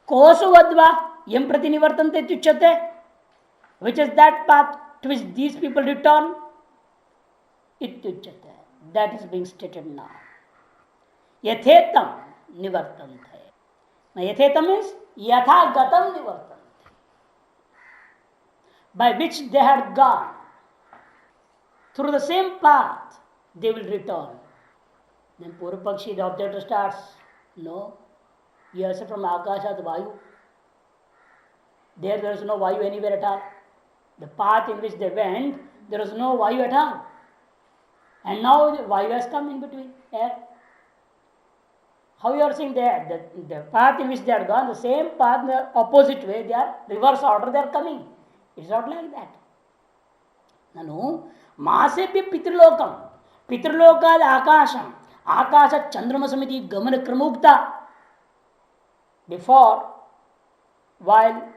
कोसुवद्वा यम प्रति निवर्तन्ते इत्युच्यते, which is that path to which these people return इत्युच्यते. That is being stated now. यथेतम निवर्तन्ते. Now यथेतम means यथागतम निवर्तन्ते, by which they had gone through the same path they will return. Then Purupakshi, the objector, starts, no, you are said from Akashat Vayu. There is no Vayu anywhere at all. The path in which they went, there is no Vayu at all. And now Vayu has come in between, air. How you are saying that? The path in which they are gone, the same path, the opposite way, they are reverse order, they are coming. It's not like that. Nanu, Masebhya Pitrulokam, Pitrulokad Akasham, Akasha Chandrama Samiti Gamana Kramukta. Before, while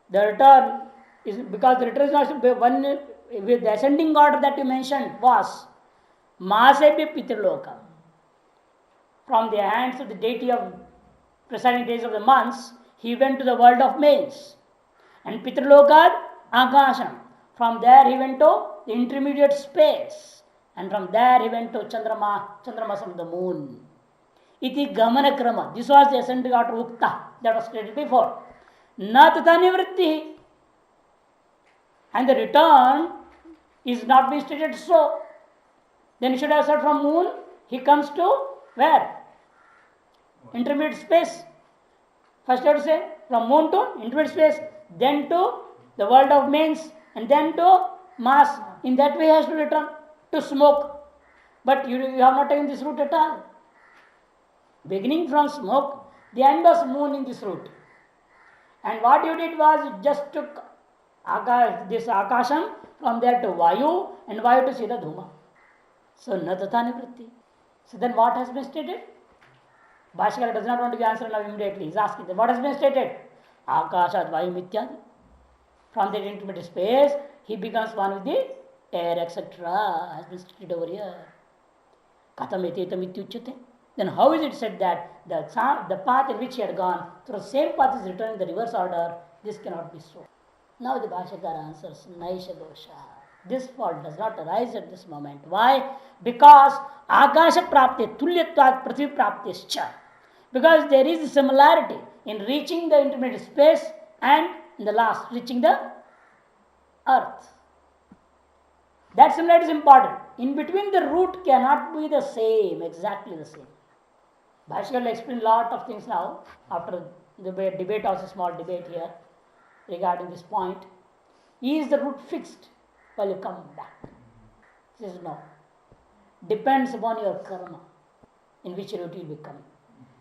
the return is, because the return is not one with the ascending order that you mentioned was Mahasebhya Pitrulokam. From the hands of the deity of presiding days of the months, he went to the world of males. And Pitrulokad Akasham. From there he went to the intermediate space. And from there he went to Chandramasam, the moon. Iti Gamana Krama. This was the ascending order Ukta that was stated before. Na tata nivritti. And the return is not being stated so. Then he should have said from moon, he comes to where? Intermediate space. First you have to say from moon to intermediate space, then to the world of mains, and then to mass. In that way he has to return to smoke. But you have not taken this route at all. Beginning from smoke, the end was moon in this route. And what you did was you just took this Akasham from there to Vayu, and Vayu to Sida Dhuma. So Natatha Nivritti. So then what has been stated? Bhashyakara does not want to be answered now immediately. He is asking them, what has been stated? Akashat Vayu Mityadi. From the intermediate space, he becomes one with the air, etc. Has been stated over here. Katham etetam ityuchyate. Then how is it said that the path in which he had gone through the same path is returned in the reverse order? This cannot be so. Now the Bhashyakara answers, Naisha dosha. This fault does not arise at this moment. Why? Because Akasha prapte tulyatvat prithvi praptescha. Because there is a similarity in reaching the intermediate space and in the last reaching the earth. That similarity is important. In between the route cannot be the same, exactly the same. Bhashyakara will explain a lot of things now after the debate, also small debate here regarding this point. Is the route fixed while you come back? He says no. Depends upon your karma in which route you will be coming.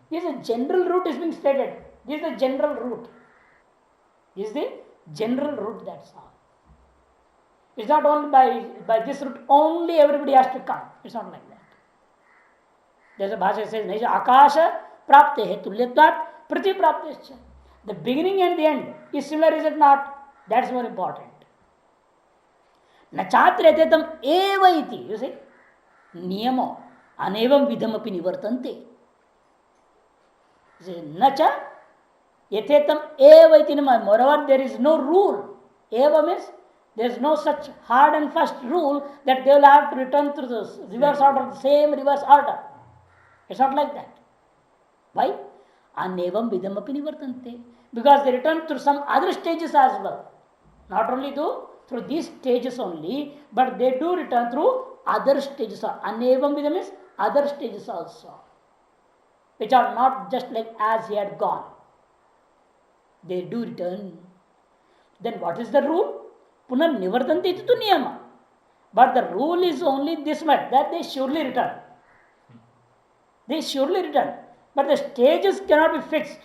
This is a general route is being stated. This is the general route. This is the general route, that's all. It's not only by this route only everybody has to come. It's not like that. There's a bhasha says, Akasha prapte he tulyatvat prithvi praptescha. The beginning and the end is similar, is it not? That's more important. Nachatretetam eva iti. You see? Niyamo anevam vidhamapi nivartante. Nacha yathetam eva iti. Moreover, there is no rule. Eva means there is no such hard and fast rule that they will have to return through the reverse order, the same reverse order. It's not like that. Why? Anevam vidhamapi nivartante. Because they return through some other stages as well. Not only through these stages only, but they do return through other stages. Anevam vidham means other stages also, which are not just like as he had gone. They do return. Then what is the rule? Punar nivartanti iti tu niyama. But the rule is only this much, that they surely return. They surely return. But the stages cannot be fixed.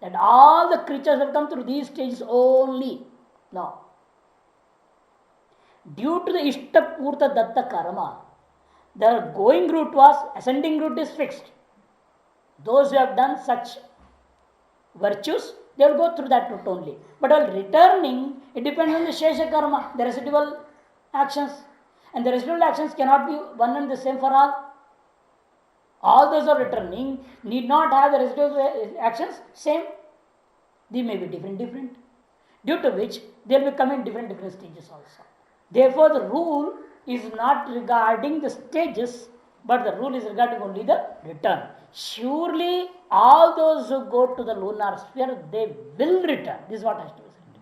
That all the creatures will come through these stages only. No. Due to the Ishtapurta Datta Karma, the going route was, ascending route is fixed. Those who have done such virtues, they will go through that route only. But while returning, it depends on the Shesha Karma, the residual actions. And the residual actions cannot be one and the same for all. All those who are returning need not have the residual actions same. They may be different, due to which they will come in different stages also. Therefore, the rule is not regarding the stages, but the rule is regarding only the return. Surely, all those who go to the lunar sphere, they will return. This is what has to be said.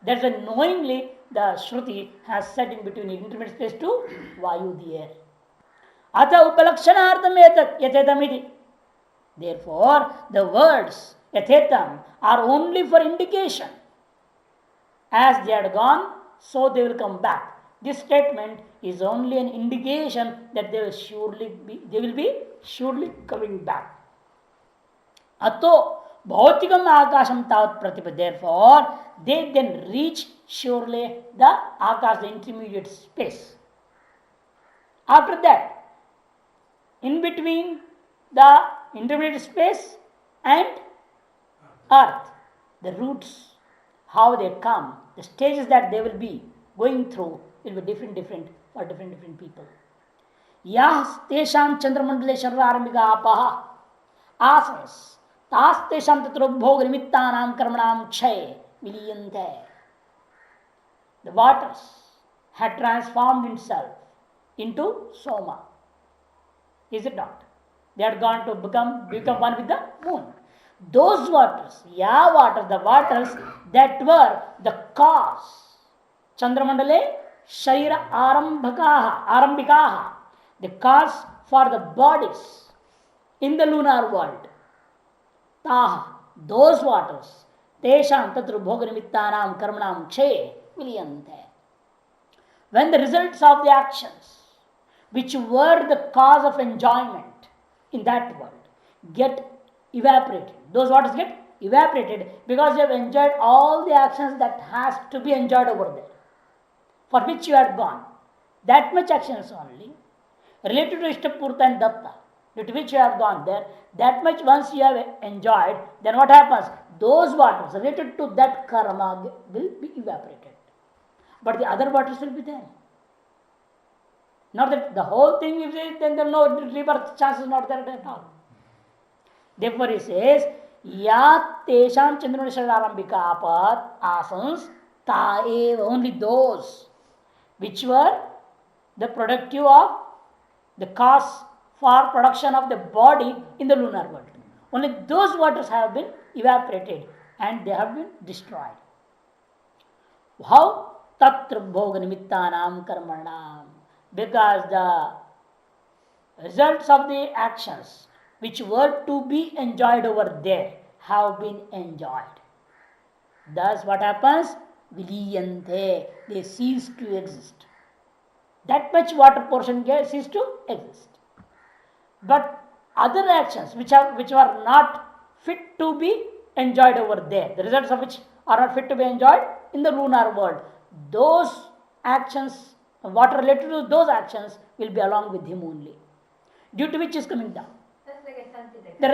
That's why knowingly the Shruti has said in between intermediate space to Vayu, the air. Atha upalakshanartham yathetam iti. Therefore, the words yathetam are only for indication. As they had gone, so they will come back. This statement is only an indication that they will be surely coming back. Ato bhautikam akasham tavat pratipad. Therefore, they then reach surely the akash, the intermediate space. After that, in between the intermediate space and earth, the roots, how they come, the stages that they will be going through will be different for different people. Yah tesham chandramandale sharvarambika apaha asans tas tesham tatrobhog nimittanam karmanam kshay viliyante. The waters had transformed itself into soma. Is it not? They had gone to become one with the moon. Those waters, the waters that were the cause. Chandramandale Sharira Arambikaha, the cause for the bodies in the lunar world. Taha, those waters, Tesham Tatru Bhoganimitanam Karmanam Kshe Viliyante. When the results of the actions, which were the cause of enjoyment in that world, get evaporated, those waters get evaporated because you have enjoyed all the actions that has to be enjoyed over there, for which you had gone. That much actions only related to Ishtapurta and Datta, due to which you have gone there. That much once you have enjoyed, then what happens? Those waters related to that karma will be evaporated, but the other waters will be there. Not that the whole thing is it, then there no rebirth chances not there at all. Therefore he says, Yat tesham chandranashararambika apat asans taev, only those which were the productive of the cause for production of the body in the lunar world. Only those waters have been evaporated and they have been destroyed. How? Tatra bhoga nimittanam karmanam. Because the results of the actions which were to be enjoyed over there have been enjoyed. Thus what happens? Viliyante, they cease to exist. That much water portion cease to exist. But other actions which were not fit to be enjoyed over there, the results of which are not fit to be enjoyed in the lunar world, those actions, water related to those actions will be along with him only, due to which is coming down. That's like a The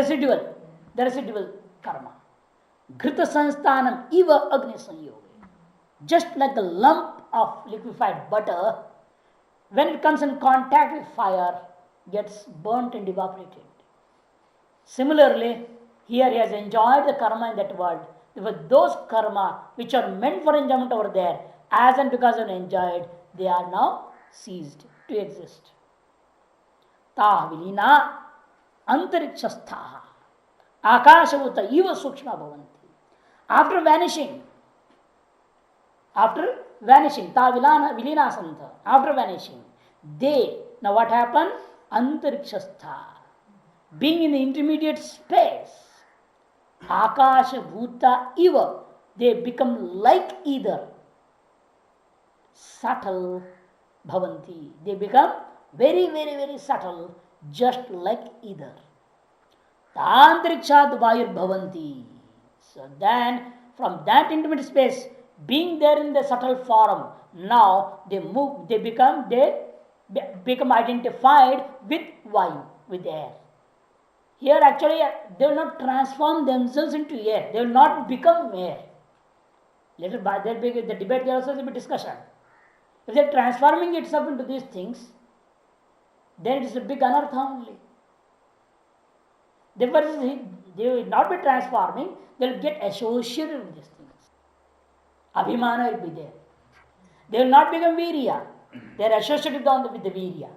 residual karma. Ghrita sansthanam eva agni sanyoga. Just like a lump of liquefied butter, when it comes in contact with fire, gets burnt and evaporated. Similarly, here he has enjoyed the karma in that world. Those karma which are meant for enjoyment over there, as and because of enjoyed, they are now ceased to exist. Tah vilina antarikshastha akashavuta eva sukshma bhavanti. After vanishing, ta vilina santa, after vanishing, they, now what happened? Antarikshastha, being in the intermediate space, akasha bhuta eva, they become like ether, subtle bhavanti, they become very subtle, just like ether. Tantrikshat vayur bhavanti. So then from that intermediate space, being there in the subtle form, now they become identified with vayu, with air. Here actually they will not transform themselves into air, they will not become air. Later by there will be the debate, there also will be discussion. If they are transforming itself into these things, then it is a big anartha only. Therefore, They will not be transforming, they will get associated with these things. Abhimana will be there. They will not become virya. They are associated with the virya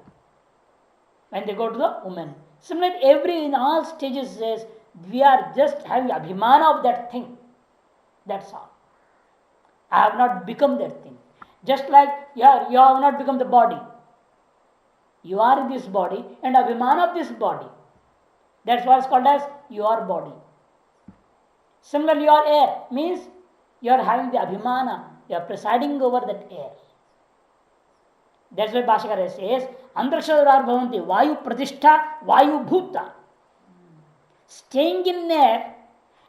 when they go to the woman. Similarly, in all stages says we are just having abhimana of that thing. That's all. I have not become that thing. Just like you have not become the body. You are in this body and abhimana of this body. That's why it's called as your body. Similarly, your air means you are having the abhimana. You are presiding over that air. That's why Bhashakara says, Andrakshadurar bhavanti, Vayu pratishtha, Vayu bhuta. Staying in air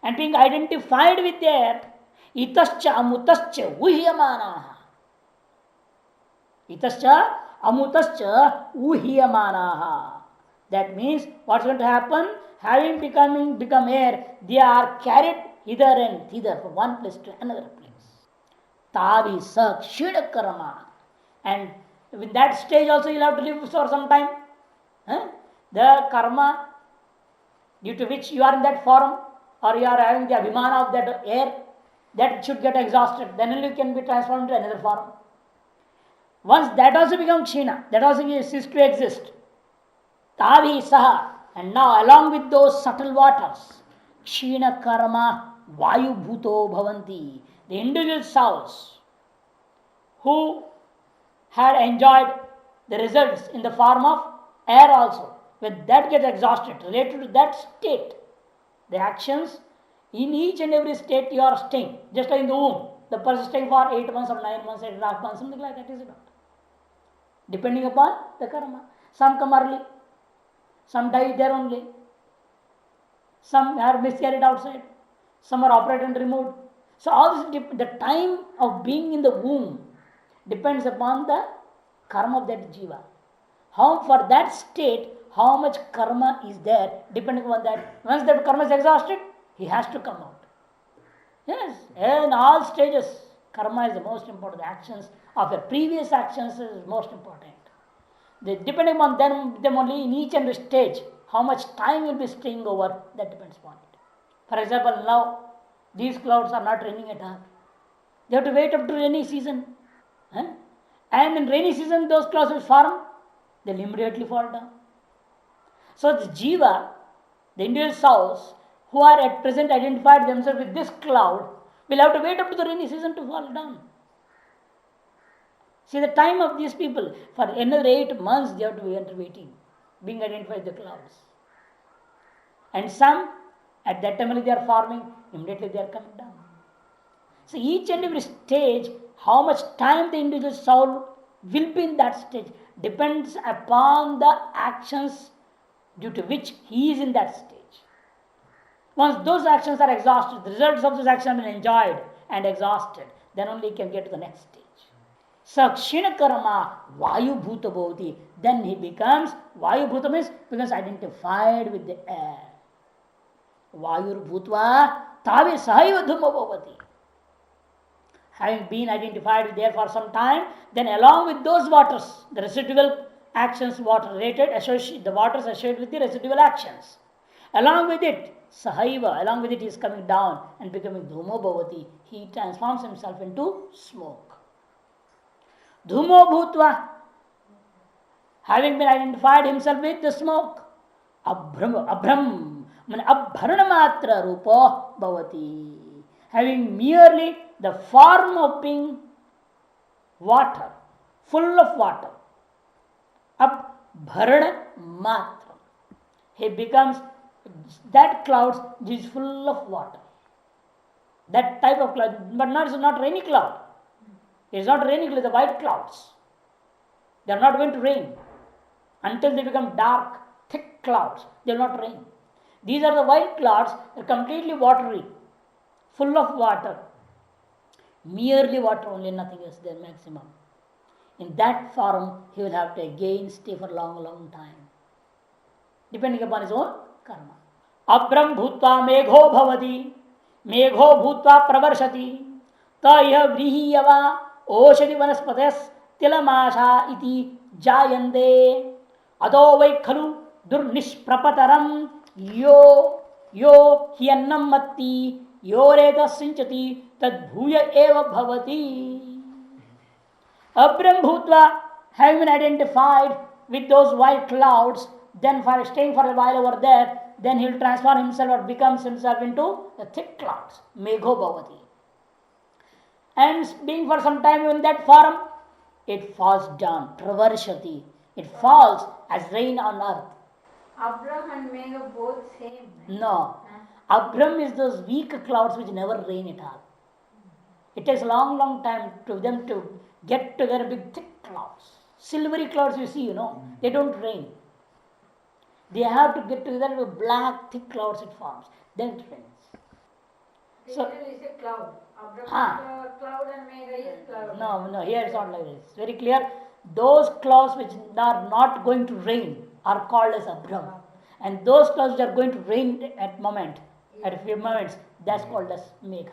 and being identified with air, itascha amutascha uhyamanaha. Itascha amutascha uhyamanaha. That means what's going to happen? Having become air, they are carried hither and thither from one place to another place. Tavi sak shida karma. And in that stage also you'll have to live for some time. The karma due to which you are in that form or you are having the abhimana of that air, that should get exhausted. Then only you can be transformed into another form. Once that also becomes kshina, that also ceases to exist. Tavi saha. And now along with those subtle waters, kshina karma vayu bhuto bhavanti. The individual souls who had enjoyed the results in the form of air also, when that gets exhausted, related to that state, the actions in each and every state you are staying, just like in the womb. The person staying for 8 months or 9 months, 8.5 months, something like that, is it not? Depending upon the karma. Some come early, some die there only, some are miscarried outside, some are operated and removed. So all this, the time of being in the womb depends upon the karma of that jiva. How for that state, how much karma is there, depending upon that. Once that karma is exhausted, he has to come out. Yes, in all stages, karma is the most important. The actions of your previous actions is most important. Depending on them only in each and every stage, how much time will be staying over, that depends upon it. For example, now these clouds are not raining at all. They have to wait up to rainy season. And in rainy season, those clouds will form, they'll immediately fall down. So the jiva, the individual souls, who are at present identified themselves with this cloud, will have to wait up to the rainy season to fall down. See, the time of these people, for another 8 months they have to be waiting, being identified with the clouds. And some, at that time only they are forming, immediately they are coming down. So each and every stage, how much time the individual soul will be in that stage depends upon the actions due to which he is in that stage. Once those actions are exhausted, the results of those actions have been enjoyed and exhausted, then only he can get to the next stage. Sakshina karma vayu bhuta bhavati. Then he becomes, vayu bhuta means becomes identified with the air. Vayur bhutva tavi sahaiva dhuma bhavati. Having been identified with there for some time, then along with those waters, the residual actions, water related, the waters associated with the residual actions. Along with it, sahaiva, along with it, he is coming down and becoming dhumo bhavati. He transforms himself into smoke. Dhumo bhutva, having been identified himself with the smoke, abhram, abharana matra rupa bhavati. Having merely the form of being water, full of water. Abharana matra. He becomes that cloud is full of water. That type of cloud, but not rainy cloud. It is not raining cloud, the white clouds. They are not going to rain. Until they become dark, thick clouds, they will not rain. These are the white clouds, they are completely watery, full of water. Merely water only, nothing else there maximum. In that form, he will have to again stay for a long, long time. Depending upon his own karma. Abram bhutva megho bhavati, megho bhutva pravarshati, taya vrihiyava oshadi vanaspates tilamasha iti jayande ado vai khalu durnishprapataram yo यो हि अन्नम मत्ति यो रेत सिंचति तद्भूय एव भवति. Abram Bhutva, having been identified with those white clouds, then for staying for a while over there, then he will transform himself or becomes himself into the thick clouds, Megho Bhavati. And being for some time in that form, it falls down, Pravarshati. It falls as rain on earth. Abram and Megha both same. No. Abram is those weak clouds which never rain at all. It takes a long, long time to them to get together big thick clouds. Silvery clouds you see, they don't rain. They have to get together with black thick clouds it forms. Then it rains. So is a cloud. Abram is cloud and Megha is cloud. No, here it's not like this. It's very clear. Those clouds which are not going to rain are called as Abram. And those clouds which are going to rain at a few moments, that's called as Megha.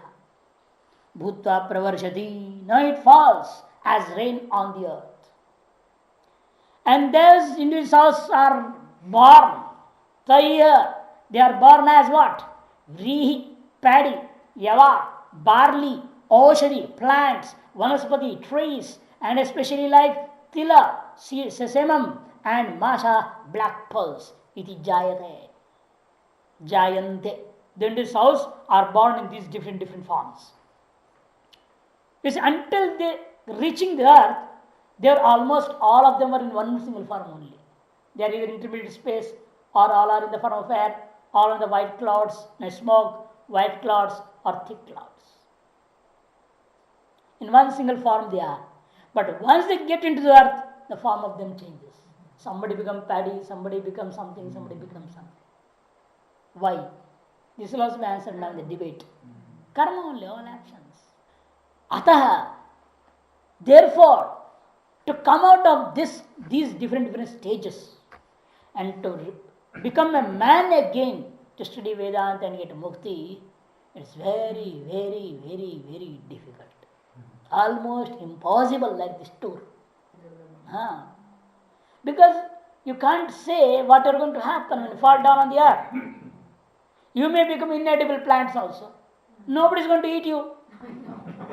Bhutva pravarshati. Now it falls as rain on the earth. And those individuals are born. They are born as what? Vrihi, paddy, yava, barley, oshadi, plants, vanaspati, trees, and especially like tila, sesamum, and masha, black pearls. Iti jayate. Jayante. The individuals are born in these different forms. Because until they reaching the earth, they are almost all of them are in one single form only. They are either intermediate space or all are in the form of air, all in the white clouds, smoke, white clouds or thick clouds. In one single form they are. But once they get into the earth, the form of them changes. Somebody becomes paddy, somebody becomes something, somebody becomes something. Why? This will also be answered now in the debate. Karma only, all actions. Ataha, therefore, to come out of these different stages and to become a man again to study Vedanta and get mukti, it's very, very, very, very difficult. Almost impossible like this tour. Because you can't say what is going to happen when you fall down on the earth. You may become inedible plants also. Nobody is going to eat you.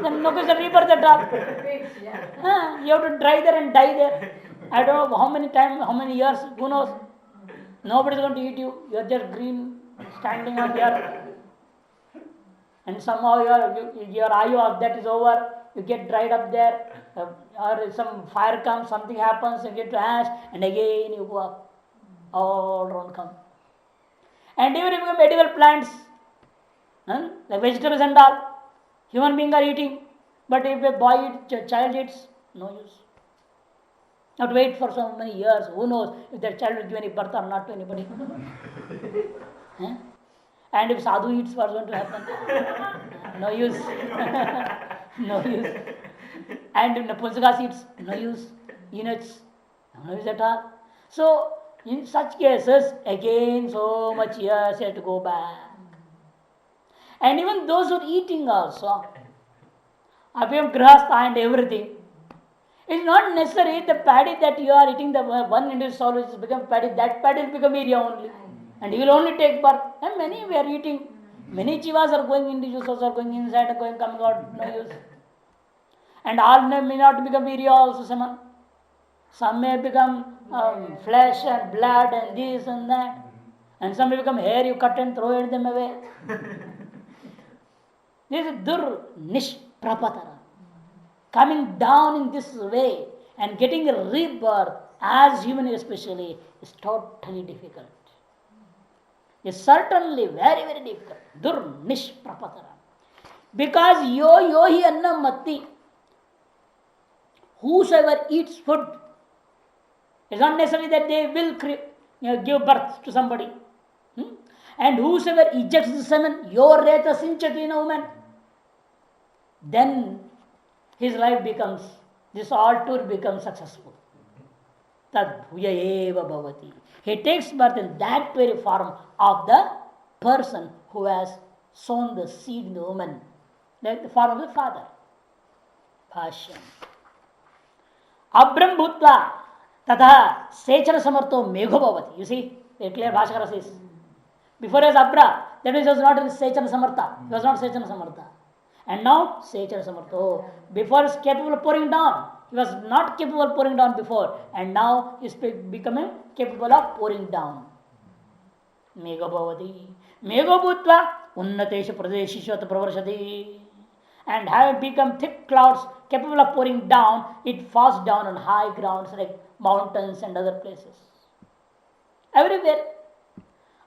Then no question rebirth at all. You have to dry there and die there. I don't know how many times, how many years, who knows. Nobody is going to eat you. You are just green, standing on the earth. And somehow your ayu of that is over. You get dried up there. Or some fire comes, something happens, you get to ash, and again you go up. All around come. And even if you become edible plants, like vegetables and all, human beings are eating, but if a boy eats, child eats, no use. Not wait for so many years. Who knows if that child will give any birth or not to anybody. And if sadhu eats, what's going to happen? No use. No use. And if Napunsaka eats, no use. Eunuchs, no use at all. So, in such cases, again so much years you have to go back. And even those who are eating also, appear grahastha and everything, it's not necessary the paddy that you are eating, the one individual soul which has become paddy, that paddy will become area only. And he will only take birth. And many we are eating. Many jivas are going, individuals are going inside and going, coming out, no use. And all may not become virya also, Saman. Some may become flesh and blood and this and that. And some may become hair, you cut and throw them away. This is dur nishprapatara. Coming down in this way and getting a rebirth as human especially is totally difficult. It's certainly very, very difficult. Dur nishprapatara. Because yo hi annam matti. Whosoever eats food, it's not necessary that they will give birth to somebody. And whosoever ejects the semen, your reta sinchati in a woman, then his life becomes, this all tour becomes successful. Tad bhuya eva bhavati. He takes birth in that very form of the person who has sown the seed in the woman, like the form of the father. Bhashyam. Abram bhutva tatha sechana samartho megho bhavati. You see, the clear Bhashakara says. Before he was Abra, that means he was not in Sechana Samartha. He was not Sechana Samartha. And now Sechana Samartha. Oh, before he is capable of pouring down. He was not capable of pouring down before. And now he is becoming capable of pouring down. Mega Bhavati. Mega Bhutva Unnatesha Pradeshishu Pravarshati. And having become thick clouds capable of pouring down, it falls down on high grounds like mountains and other places. Everywhere.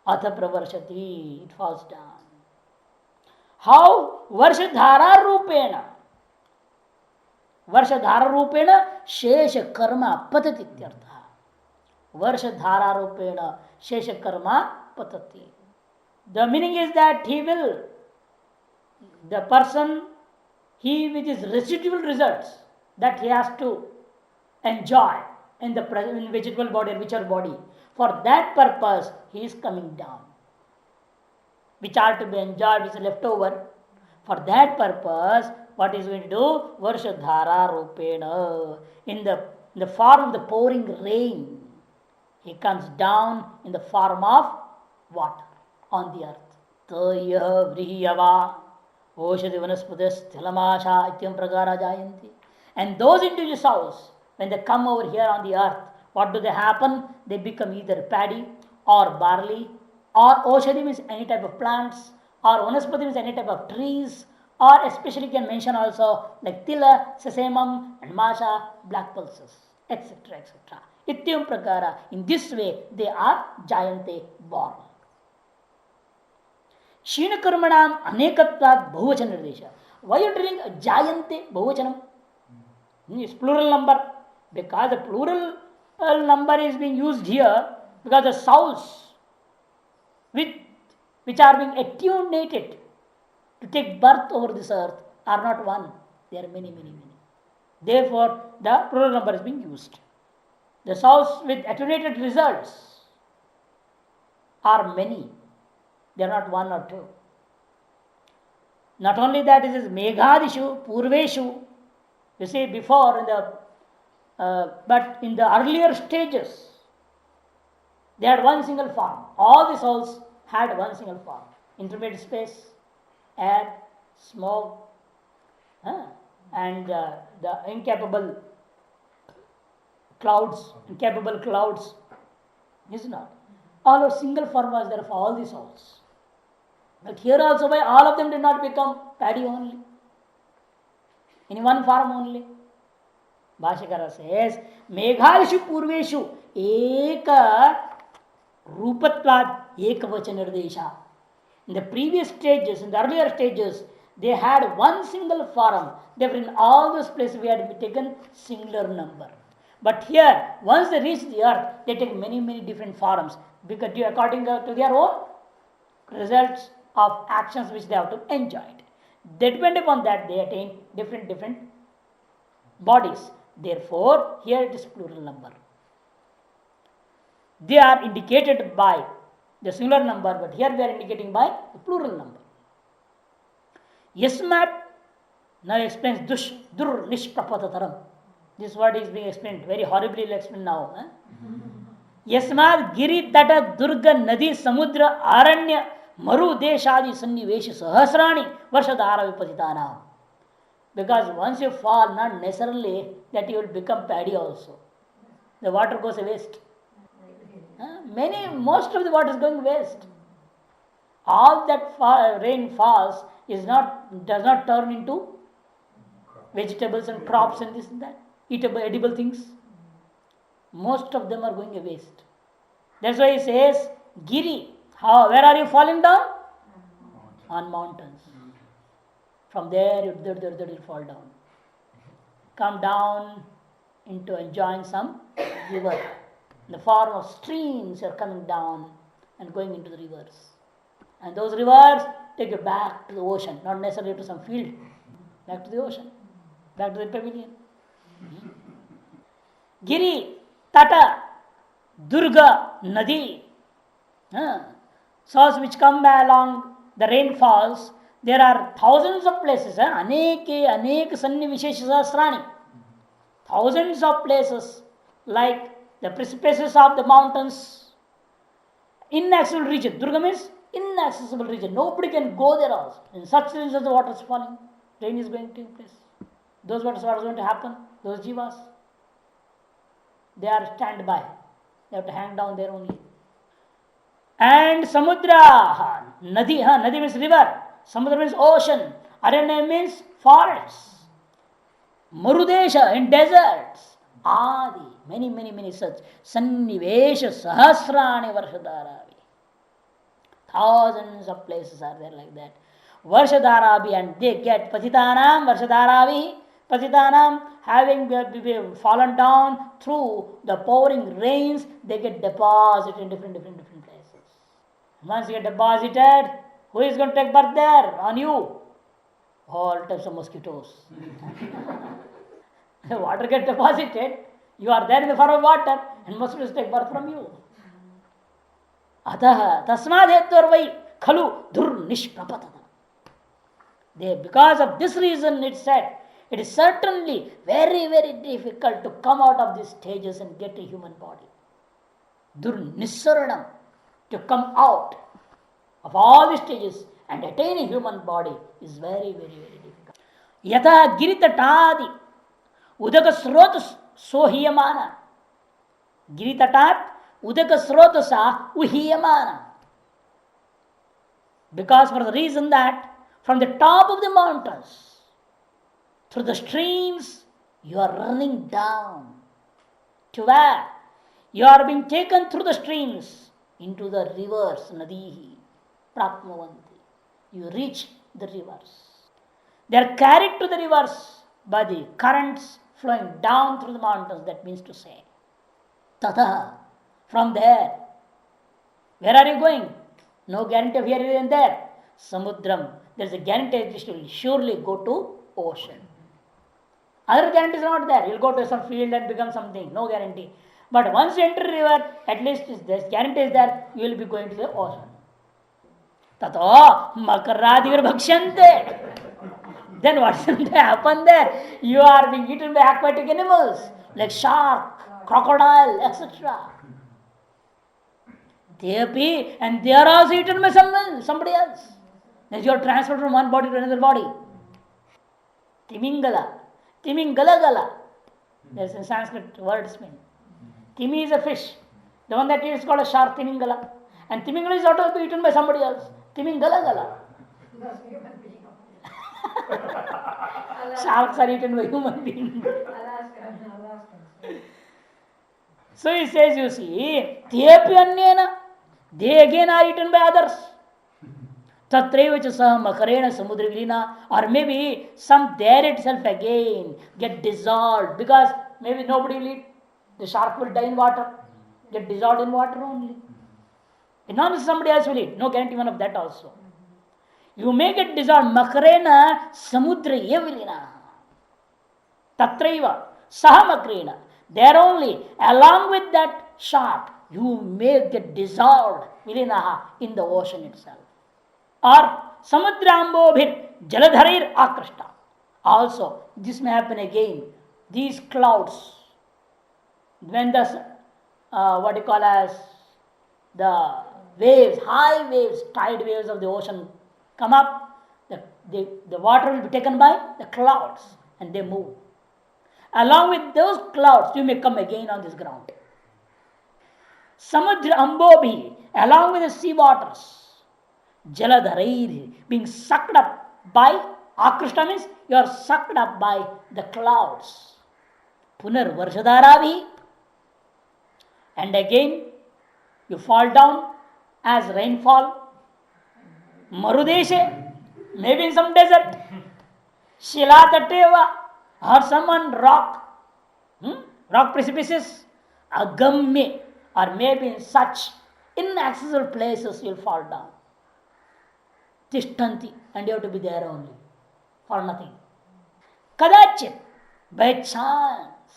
Atha Pravarshati, it falls down. How? Varshadhara Rupena. Varshadhara Rupena Shesha Karma Patati Tyartha. Varshadhara Rupena Shesha Karma Patati. The meaning is that he will, the person, he with his residual results that he has to enjoy in the present in vegetable body or whichever body, for that purpose he is coming down, which are to be enjoyed, which is left over. For that purpose, what is going to do? Varshadhara Rupena, in the form of the pouring rain, he comes down in the form of water on the earth. Taya Vrihiyava Oshadi Vanasputas Thilamasha Ityam Pragara Jayanti. And those individual souls, when they come over here on the earth, what do they happen? They become either paddy or barley, or Oshadi means any type of plants, or Vanaspati means any type of trees, or especially you can mention also like Tila, Sesamum, and Masha, black pulses, etc. etc. Ityam Prakara. In this way, they are Jayante born. Shina Karmanam Anekatvat Bahuvachan Nirdesha. Why are you telling Jayante Bahuvachanam? It's plural number. Because the plural number is being used here, because the souls which are being attunated to take birth over this earth are not one. There are many, many, many. Therefore, the plural number is being used. The souls with attenuated results are many. They are not one or two. Not only that, it is Meghadishu, Purveshu. You see, before in the but in the earlier stages, they had one single form. All the souls had one single form. Intermediate space, air, smoke, and the incapable clouds, is not. All of single form was there for all the souls. But here also, by all of them did not become paddy only. In one form only. Bhashakara says, Megharishu Purveshu Eka Rupatvad Ekavacha Nirdesha. In the previous stages, in the earlier stages, they had one single form. Therefore, in all those places we had taken singular number. But here, once they reach the earth, they take many, many different forms, because according to their own results of actions which they have to enjoy. They depend upon that, they attain different bodies. Therefore, here it is plural number. They are indicated by the singular number, but here we are indicating by the plural number. Yasmat now explains dur nishprapatataram. This word is being explained very horribly. Explained now. Yasmat giri tata durga nadi samudra aranya maru deshadi sannivesh sahasrani varshadhara vipatitana. Because once you fall, not necessarily that you will become paddy also. The water goes waste. Most of the water is going waste. All that rain falls does not turn into vegetables and crops and this and that, eatable, edible things. Most of them are going waste. That's why he says, Giri, where are you falling down? On mountains. From there, you will fall down. Come down into enjoying some river. In the form of streams, you are coming down and going into the rivers. And those rivers take you back to the ocean, not necessarily to some field. Back to the ocean, back to the pavilion. Giri, Tata, Durga, Nadi. Sources which come along the rainfalls. There are thousands of places. Anek sanni vishesha sahasrani. Thousands of places like the precipices of the mountains. Inaccessible region. Durga means inaccessible region. Nobody can go there also. In such regions, the water is falling. Rain is going to take place. Those what is going to happen? Those jivas, they are standby. They have to hang down there only. And samudra, nadi, nadi means river. Samudra means ocean. Aranya means forests. Marudesha in deserts. Adi, many such. Sannivesha sahasrani varshadaravi. Thousands of places are there like that. Varshadaravi, and they get patitanam, varshadaravi, patitanam, having fallen down through the pouring rains, they get deposited in different places. Once you get deposited, who is going to take birth there? On you. All types of mosquitoes. The water gets deposited, you are there in the form of water, and mosquitoes take birth from you. Atah tasmadheturvai khalu dhur nishprapatata. Because of this reason, it said, it is certainly very difficult to come out of these stages and get a human body. Dur nissaranam, to come out of all these stages and attain a human body is very difficult. Yatha giritatadi udaka srotas sohiyamana. Giritatat udaka srotasa uhiyamana. Because for the reason that from the top of the mountains, through the streams, you are running down. To where? You are being taken through the streams into the rivers, nadihi, prapmavanti. You reach the rivers. They are carried to the rivers by the currents flowing down through the mountains, that means to say. Tata, from there, where are you going? No guarantee of here and there. Samudram, there is a guarantee that you will surely go to ocean. Other guarantee is not there. You will go to some field and become something. No guarantee. But once you enter a river, at least this guarantee is there, you will be going to the ocean. Tato makaradivar bhakshante. Then what is going to happen there? You are being eaten by aquatic animals like shark, crocodile, etc. And they are also eaten by somebody else. As you are transferred from one body to another body. Timingala. There's a Sanskrit words mean. Timi is a fish. The one that is called a shark, Timingala. And Timingala is also to be eaten by somebody else. Timingala. Sharks are eaten by human beings. So he says, you see, they again are eaten by others. Tatreva sah makarena samudra vilina, or maybe some there itself again get dissolved, because maybe nobody will eat. The shark will die in water, get dissolved in water only. Enormous somebody else will eat. No guarantee one of that also. You may get dissolved. Makarena samudra vilina. Tatreva saha makarena. There only, along with that shark, you may get dissolved vilinaha in the ocean itself. Or samudrambobhir jaladharir akrishta. Also, this may happen again. These clouds, when the what you call as the waves, high waves, tide waves of the ocean come up, the water will be taken by the clouds and they move. Along with those clouds, you may come again on this ground. Samudra ambobhi, along with the sea waters, jaladharair, being sucked up by, akrishta means you are sucked up by the clouds. Punar varshadaravi, and again you fall down as rainfall. Marudeshe, maybe in some desert. Shilatateva, or someone rock precipices. Agamye, or maybe in such inaccessible places you will fall down. Tishtanti, and you have to be there only for nothing. Kadachit, by chance.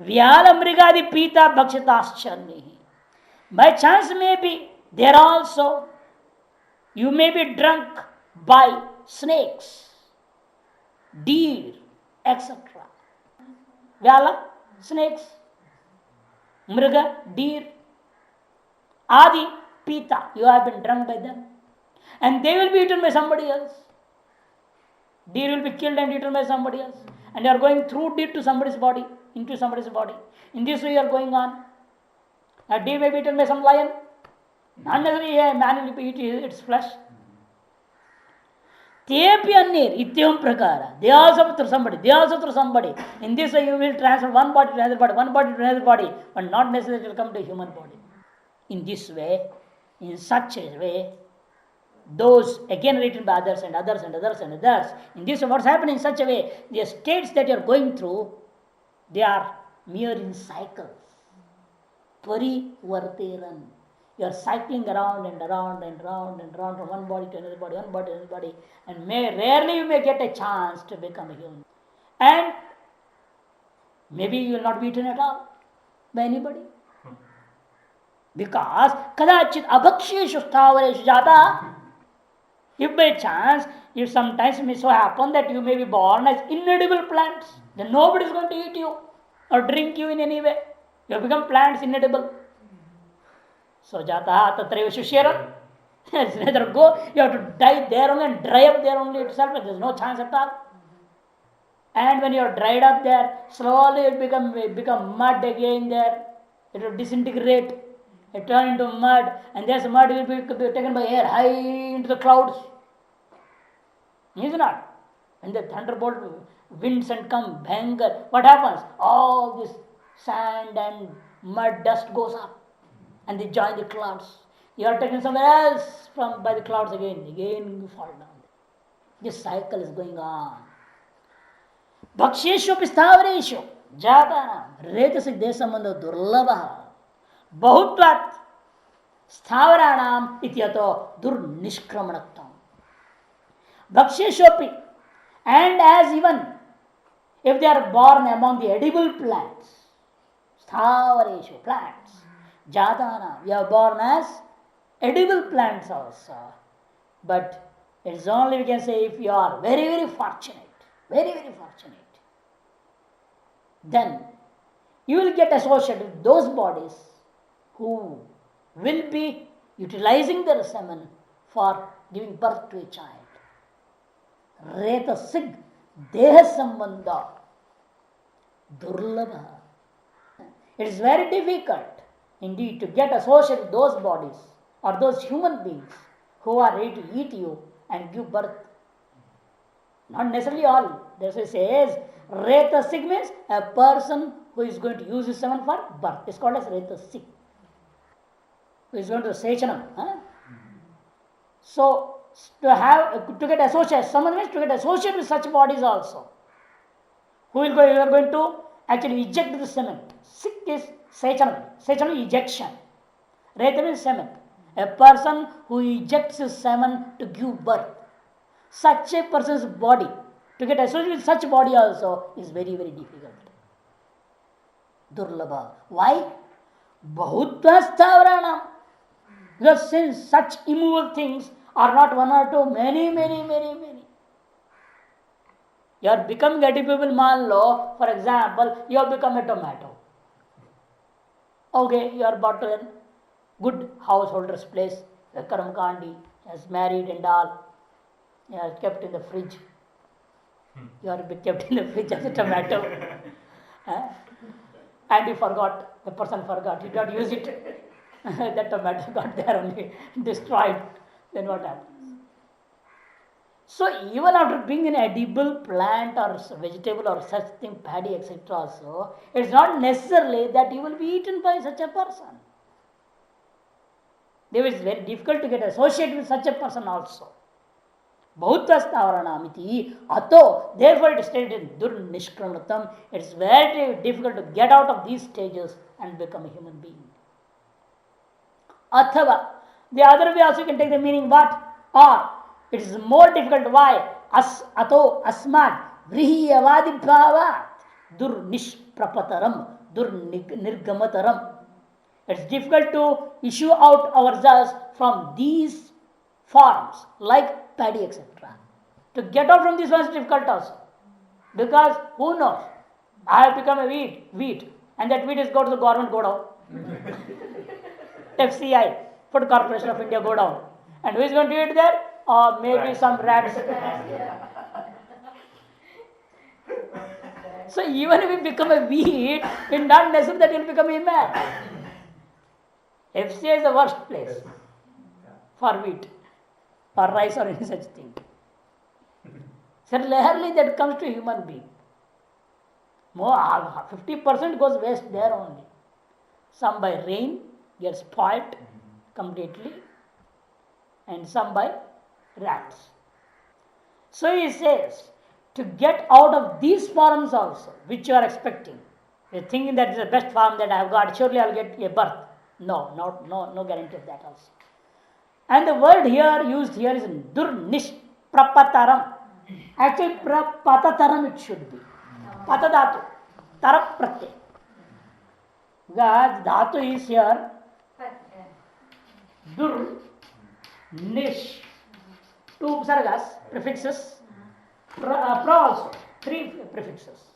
Vyala mrigadi pita bhakshitascha. By chance, maybe there also you may be drunk by snakes, deer, etc. Vyala, snakes, mriga, deer, adi, pita, you have been drunk by them. And they will be eaten by somebody else. Deer will be killed and eaten by somebody else. And you are going through deer to somebody's body, into somebody's body. In this way you are going on. A deer may be eaten by some lion. Not necessarily a man will be eating its flesh. Tepi annir, ityam prakara. They also through somebody. They also through somebody. In this way you will transfer one body to another body, one body to another body, but not necessarily it will come to a human body. In this way, in such a way, those again written by others and others and others and others. In this, what's happening in such a way, the states that you are going through, they are mere in cycles. Parivarteran. You are cycling around and around and around and around from one body to another body, one body to another body, and rarely you may get a chance to become a human. And maybe you will not be eaten at all by anybody. Because kadachit abhaksheshu stavareshu jata. If by chance, if sometimes it may so happen that you may be born as inedible plants, then nobody is going to eat you or drink you in any way. You have become plants, inedible. So jataha tatreva shushyaram. It's neither go, you have to die there only and dry up there only itself, and there is no chance at all. And when you are dried up there, slowly it become mud again there. It will disintegrate. It turn into mud, and this mud will be taken by air high into the clouds. Is it not? When the thunderbolt winds and come, bang, what happens? All this sand and mud dust goes up, and they join the clouds. You are taken somewhere else by the clouds again you fall down. This cycle is going on. Bhaksheshu pistavareshu jata retasi desambandha durlabha bahutvat stavaranam ityato durnishkramanatvam. Bhaksheshopi, and as even if they are born among the edible plants, stavareshu, plants, jatana, we are born as edible plants also. But it is only we can say if you are very, very fortunate, then you will get associated with those bodies who will be utilizing their semen for giving birth to a child. Reta sig deha sambandha durlabha. It is very difficult indeed to get associated with those bodies or those human beings who are ready to eat you and give birth. Not necessarily all. This says reta sig means a person who is going to use his semen for birth. It's called as reta sig. Who is going to sechanam. So to get associated, someone means to get associated with such bodies also. You are going to actually eject the semen. Sik is sechanam. Sechanam ejection. Reta means semen. A person who ejects his semen to give birth. Such a person's body, to get associated with such body also is very, very difficult. Durlabha. Why? Bahutva stavaranam. Because since such immovable things are not one or two, many. You are becoming edible manlo, for example, you have become a tomato. Okay, you are brought to a good householder's place, a Karamkandi, has married and all. You are kept in the fridge. You are kept in the fridge as a tomato. And you forgot, the person forgot, you did not use it. That tomato got there only, destroyed. Then what happens? So even after being an edible plant or vegetable or such thing, paddy, etc. also, it's not necessarily that you will be eaten by such a person. It is very difficult to get associated with such a person also. Bhautastavaranamiti ato, therefore it is stated in Durnishkramatam, it is very difficult to get out of these stages and become a human being. Athava, the other way also you can take the meaning what? Or it is more difficult. Why? Ato asmad vrihiyavadi bhavat durnishprapataram durnirgamataram. It's difficult to issue out ourselves from these forms like paddy, etc. To get out from this one is difficult also. Because who knows? I have become a wheat, and that wheat is go to the government go down. FCI. Food Corporation of India go down. And who is going to eat there? Or maybe some rats. So even if we become a wheat, it's not necessary that it will become a man. FCA is the worst place for wheat or rice or any such thing. So rarely that comes to human being. More 50% goes waste there only. Some by rain gets spoiled completely, and some by rats. So he says, to get out of these forms also, which you are expecting, you're thinking that is the best form that I have got, surely I'll get a birth. No guarantee of that also. And the word here used here is durnishprapataram. Actually, prapatataram it should be. Patadatu, tarap pratyay. Because dhatu is here dur, nish, two upsargas, prefixes, pra also, three prefixes.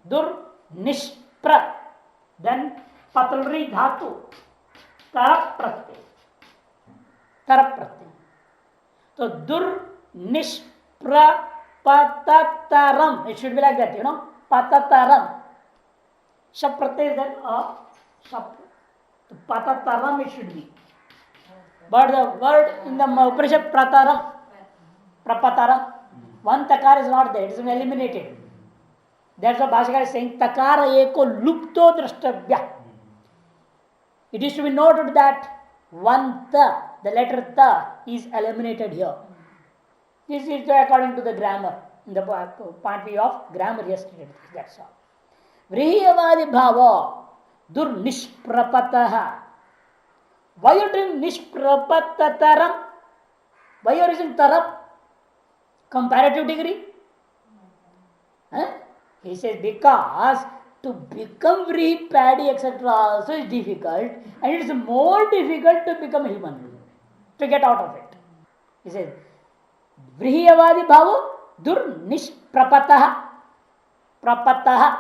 Dur, nish, pra. Then patalri dhatu, tarap pratyay. Tarap pratyay. So dur, nish, pra, patataram. It should be like that, patataram. Shap pratyay is then a shap. So patataram it should be. But the word in the Upanishad prataram, prapataram, one takar is not there, it is eliminated. That's what Bhashakar is saying, takara eko lupto drashtavya. It is to be noted that one ta, the letter ta, is eliminated here. This is according to the grammar, in the point of view of grammar yesterday. That's all. Vrihiyavadi bhava durnishprapataha. Why you doing nishprapatataram? Why you are using taram? Comparative degree? He says because to become vrihi, paddy, etc. also is difficult, and it is more difficult to become a human being, to get out of it. He says vrihiyavadi bhava durnishprapataha. Prapataha.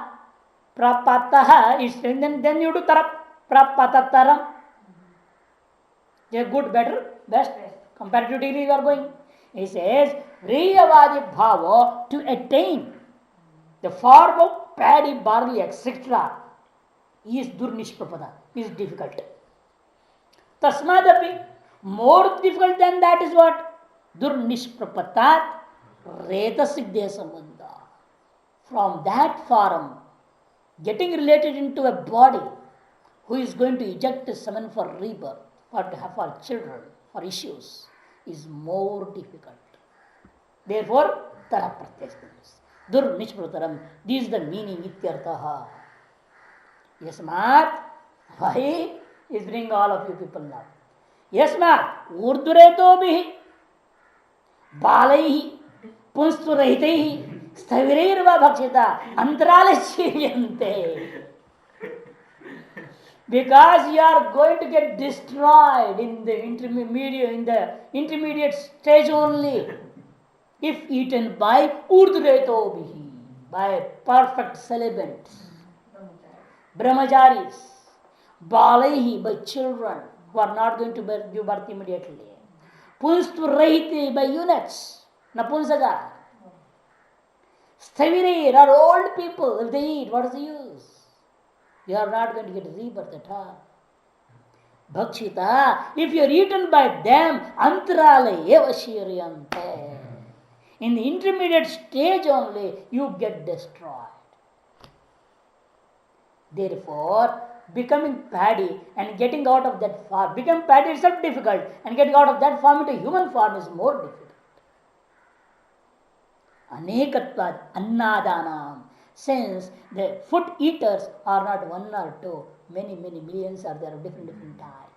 Prapataha is then you do tarap. Prapatataram. Good, better, best. Comparative degree you are going. He says, Vriyavadi bhava, to attain the form of paddy, barley, etc. is durnishprapada, is difficult. Tasmadapi, more difficult than that is what? Durnishprapatat retasidya sambandha. From that form, getting related into a body who is going to eject semen for rebirth, or to have for children, for issues, is more difficult. Therefore, tara pratyay. Dur nishprataram. This is the meaning ityartaha. Yasmat, why is bringing all of you people now? Yasmat, urdureto bihi, balaihi, punsturahitaihi, sthavireirva bhakshita, antaralashiyante. Because you are going to get destroyed in the intermediate stage only, if eaten by urdhreto bihi, by perfect celibates, brahmacharis, balaihi, by children who are not going to give birth immediately, punsturahiti, by eunuchs, napunsaga, sthavirir, are old people. If they eat, what is the use? You are not going to get rebirth at all. Bhakshita, if you are eaten by them, antarale eva shiryante. In the intermediate stage only, you get destroyed. Therefore, becoming paddy and getting out of that form, becoming paddy itself difficult, and getting out of that form into human form is more difficult. Anekatvad annadanam. Since the food eaters are not one or two, many millions are there of different types.